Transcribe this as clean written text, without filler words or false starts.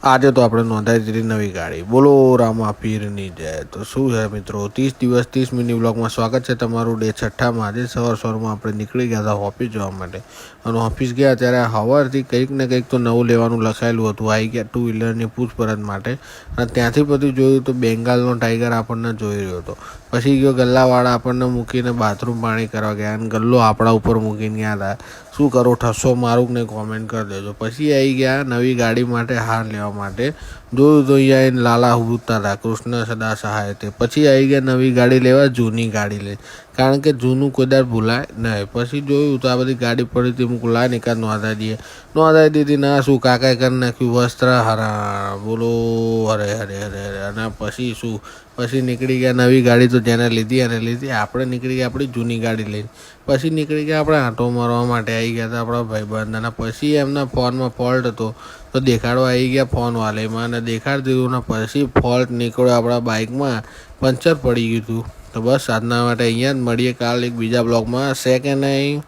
આજે તો આપણે નોંધાઈ દીધી નવી ગાડી. બોલો રામા પીરની જય. તો શું છે મિત્રો, 30 દિવસ 30 મિની બ્લોગમાં સ્વાગત છે તમારું. ડે 6માં આજે સવારમાં આપણે નીકળી ગયા હતા ઓફિસ જવા માટે. અને ઓફિસ ગયા ત્યારે સવારથી કંઈક ને કંઈક તો નવું લેવાનું લખાયેલું હતું. આવી ગયા 2 વ્હીલરની પૂછપરછ માટે. અને ત્યાંથી બધું જોયું તો બેંગાલનો ટાઈગર આપણને જોઈ રહ્યો હતો. પછી ગયો ગલ્લાવાળા આપણને મૂકીને બાથરૂમ પાણી કરવા ગયા અને ગલ્લો આપણા ઉપર મૂકીને ગયા હતા. શું કરો, ઠસ્સો મારું ને કોમેન્ટ કરી દેજો. પછી આવી ગયા નવી ગાડી માટે હાર લેવા માટે. જોયું તો અહીંયા એને લાલા હુતા હતા, કૃષ્ણ સદા સહાય તે. પછી આવી ગયા નવી ગાડી લેવા, જૂની ગાડી લઈ, કારણ કે જૂનું કોઈ દર ભૂલાય નહીં. પછી જોયું તો આ બધી ગાડી પડી હતી, હું લાય નિકાલ નોંધાઈ દીધી. ના શું કાકાએ કરી નાખ્યું વસ્ત્ર હરા. બોલો હરે હરે હરે હરે. અને પછી શું, પછી નીકળી ગયા નવી ગાડી તો જેને લીધી અને લીધી. આપણે નીકળી ગયા આપણી જૂની ગાડી લઈને. પછી નીકળી ગયા આપણે આંટો મારવા માટે. આવી ગયા હતા આપણા ભાઈબંધ. અને પછી એમના ફોનમાં ફોલ્ટ હતો તો દેખાડવા આવી ગયા ફોન વાલેમાં અને દેખાડી દીધું. ને પછી ફોલ્ટ નીકળ્યો આપણા બાઇકમાં, પંચર પડી ગયું હતું. તો બસ આજના માટે અહીંયા જ મળીએ કાલ એક બીજા બ્લોગમાં. છે કે નહીં?